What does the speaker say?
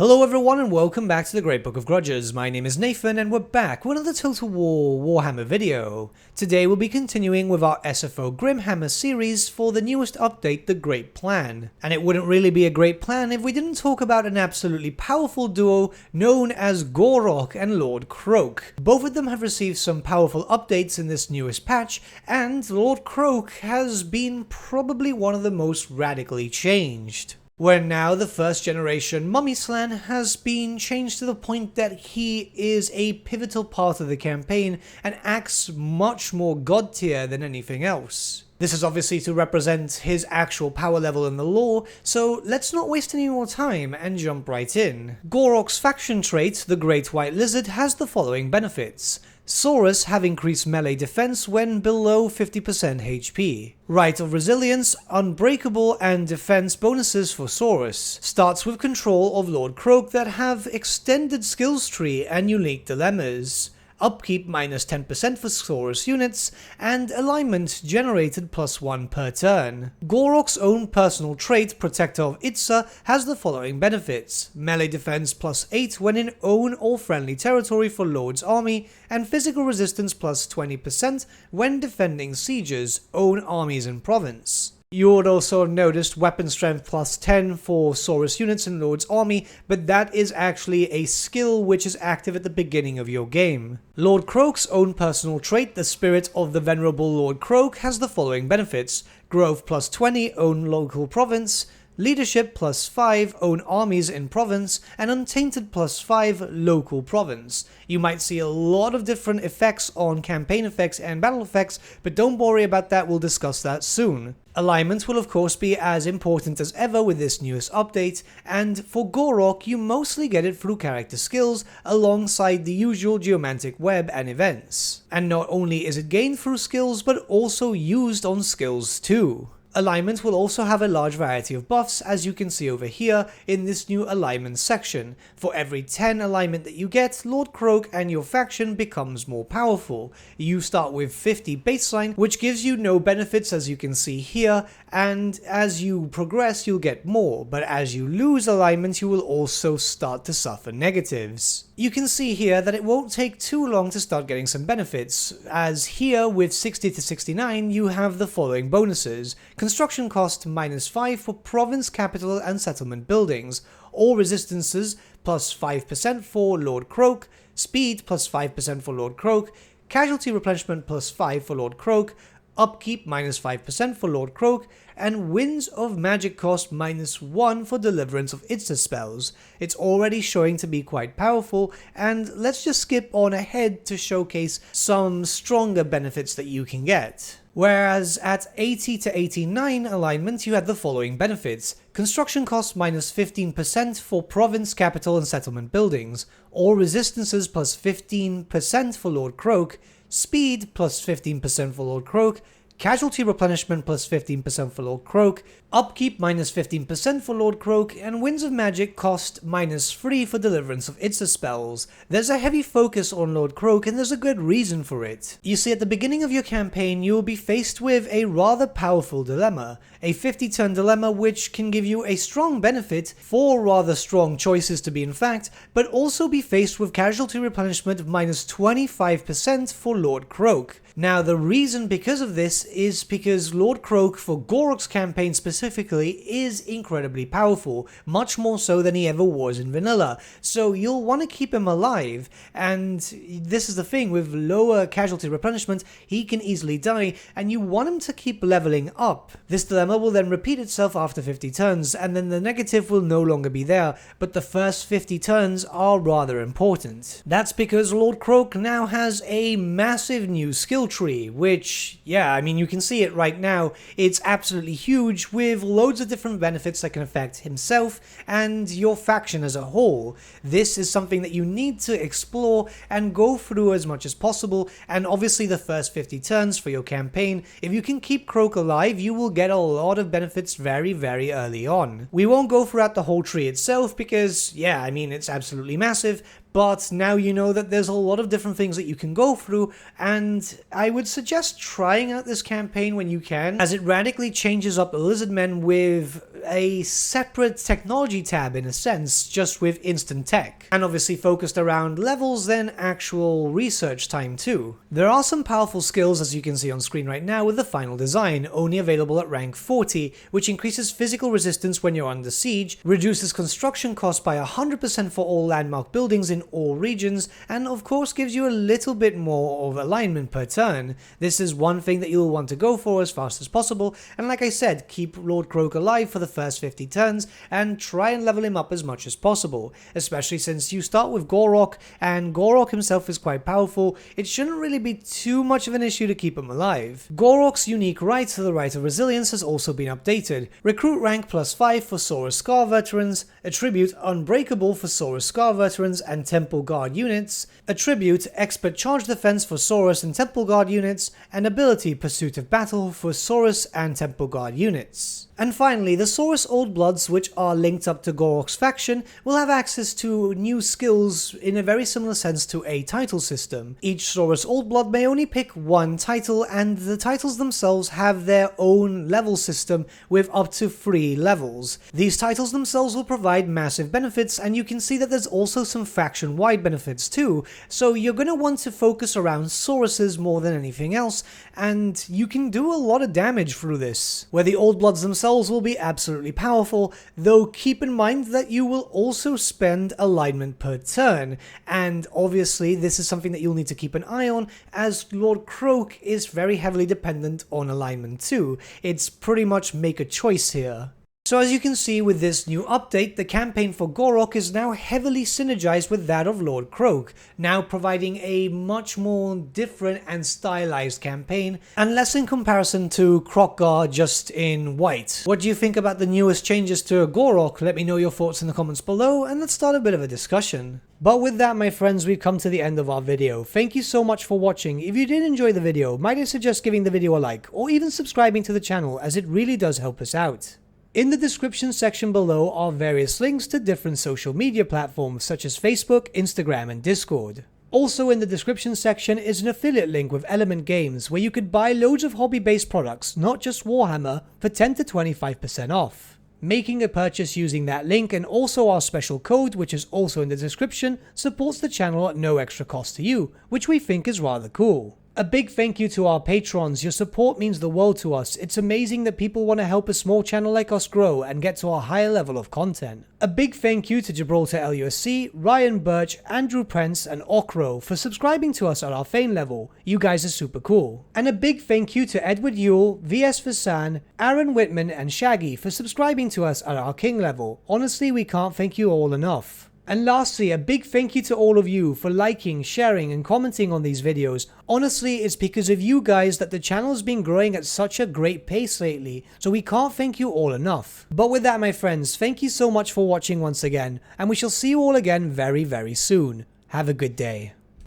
Hello everyone and welcome back to the Great Book of Grudges. My name is Nathan and we're back with another Total War Warhammer video. Today we'll be continuing with our SFO Grimhammer series for the newest update, The Great Plan. And it wouldn't really be a great plan if we didn't talk about an absolutely powerful duo known as Gor-Rok and Lord Kroak. Both of them have received some powerful updates in this newest patch, and Lord Kroak has been probably one of the most radically changed. Where now the first generation Mummy Slan has been changed to the point that he is a pivotal part of the campaign and acts much more god tier than anything else. This is obviously to represent his actual power level in the lore, so let's not waste any more time and jump right in. Gor-Rok's faction trait, the Great White Lizard, has the following benefits. Saurus have increased melee defense when below 50% HP. Right of Resilience, Unbreakable, and defense bonuses for Saurus. Starts with control of Lord Kroak that have extended skills tree and unique dilemmas. Upkeep minus 10% for Saurus units, and alignment generated +1 per turn. Gor-Rok's own personal trait, Protector of Itza, has the following benefits. Melee defense +8 when in own or friendly territory for Lord's army, and physical resistance +20% when defending sieges, own armies in province. You would also have noticed weapon strength +10 for Saurus units in Lord's army, but that is actually a skill which is active at the beginning of your game. Lord Kroak's own personal trait, the Spirit of the Venerable Lord Kroak, has the following benefits. Growth +20, own local province. Leadership +5, own armies in province, and Untainted +5, local province. You might see a lot of different effects on campaign effects and battle effects, but don't worry about that, we'll discuss that soon. Alignment will of course be as important as ever with this newest update, and for Gor-Rok you mostly get it through character skills alongside the usual geomantic web and events. And not only is it gained through skills, but also used on skills too. Alignment will also have a large variety of buffs, as you can see over here in this new alignment section. For every 10 alignment that you get, Lord Kroak and your faction becomes more powerful. You start with 50 baseline, which gives you no benefits as you can see here, and as you progress you'll get more, but as you lose alignment you will also start to suffer negatives. You can see here that it won't take too long to start getting some benefits, as here with 60 to 69 you have the following bonuses. Construction cost -5 for province, capital and settlement buildings, all resistances +5% for Lord Kroak, speed +5% for Lord Kroak, casualty replenishment +5 for Lord Kroak, upkeep -5% for Lord Kroak, and Winds of Magic cost -1 for deliverance of Itza spells. It's already showing to be quite powerful, and let's just skip on ahead to showcase some stronger benefits that you can get. Whereas at 80 to 89 alignment you had the following benefits. Construction cost -15% for province, capital and settlement buildings, all resistances +15% for Lord Kroak, speed +15% for Lord Kroak, casualty replenishment +15% for Lord Kroak, upkeep -15% for Lord Kroak, and Winds of Magic cost -3 for deliverance of Itza spells. There's a heavy focus on Lord Kroak and there's a good reason for it. You see, at the beginning of your campaign you will be faced with a rather powerful dilemma, a 50-turn dilemma which can give you a strong benefit, 4 rather strong choices to be in fact, but also be faced with casualty replenishment of -25% for Lord Kroak. Now the reason because of this is because Lord Kroak for Gor-Rok's campaign specifically is incredibly powerful, much more so than he ever was in vanilla, so you'll want to keep him alive, and this is the thing, with lower casualty replenishment he can easily die and you want him to keep leveling up. This dilemma will then repeat itself after 50 turns and then the negative will no longer be there, but the first 50 turns are rather important. That's because Lord Kroak now has a massive new skill tree, which, yeah, I mean you can see it right now, it's absolutely huge with loads of different benefits that can affect himself and your faction as a whole. This is something that you need to explore and go through as much as possible, and obviously the first 50 turns for your campaign, if you can keep Kroak alive you will get a lot of benefits very early on. We won't go throughout the whole tree itself because, yeah, I mean it's absolutely massive, but now you know that there's a lot of different things that you can go through, and I would suggest trying out this campaign when you can, as it radically changes up the lizardmen with a separate technology tab in a sense, just with instant tech, and obviously focused around levels than actual research time too. There are some powerful skills as you can see on screen right now with the final design, only available at rank 40, which increases physical resistance when you're under siege, reduces construction costs by 100% for all landmark buildings in all regions, and of course gives you a little bit more of alignment per turn. This is one thing that you'll want to go for as fast as possible, and like I said, keep Lord Kroak alive for the first 50 turns and try and level him up as much as possible, especially since you start with Gor-Rok and Gor-Rok himself is quite powerful. It shouldn't really be too much of an issue to keep him alive. Gor-Rok's unique right to the Right of Resilience has also been updated. Recruit rank +5 for Saurus Scar veterans, attribute Unbreakable for Saurus Scar veterans and Temple Guard units, attribute Expert Charge Defense for Saurus and Temple Guard units, and ability Pursuit of Battle for Saurus and Temple Guard units. And finally, the Saurus Old Bloods, which are linked up to Gor-Rok's faction, will have access to new skills in a very similar sense to a title system. Each Saurus Old Blood may only pick one title, and the titles themselves have their own level system with up to 3 levels. These titles themselves will provide massive benefits, and you can see that there's also some faction-wide benefits too, so you're going to want to focus around Sauruses more than anything else, and you can do a lot of damage through this, where the Old Bloods themselves will be absolutely powerful, though keep in mind that you will also spend alignment per turn, and obviously this is something that you'll need to keep an eye on, as Lord Kroak is very heavily dependent on alignment too. It's pretty much make a choice here. So as you can see with this new update, the campaign for Gor-Rok is now heavily synergized with that of Lord Kroak, now providing a much more different and stylized campaign, and less in comparison to Kroak just in white. What do you think about the newest changes to Gor-Rok? Let me know your thoughts in the comments below, and let's start a bit of a discussion. But with that, my friends, we've come to the end of our video. Thank you so much for watching. If you did enjoy the video, might I suggest giving the video a like, or even subscribing to the channel, as it really does help us out. In the description section below are various links to different social media platforms such as Facebook, Instagram, and Discord. Also in the description section is an affiliate link with Element Games where you could buy loads of hobby-based products, not just Warhammer, for 10 to 25% off. Making a purchase using that link and also our special code, which is also in the description, supports the channel at no extra cost to you, which we think is rather cool. A big thank you to our patrons. Your support means the world to us. It's amazing that people want to help a small channel like us grow and get to a higher level of content. A big thank you to Gibraltar LUSC, Ryan Bertsche, Andrew Prince, and Okro for subscribing to us at our Fane level. You guys are super cool. And a big thank you to Edward Yule, VS Vasan, Aaron Whitman, and Shaggy for subscribing to us at our King level. Honestly, we can't thank you all enough. And lastly, a big thank you to all of you for liking, sharing, and commenting on these videos. Honestly, it's because of you guys that the channel has been growing at such a great pace lately, so we can't thank you all enough. But with that, my friends, thank you so much for watching once again, and we shall see you all again very, very soon. Have a good day.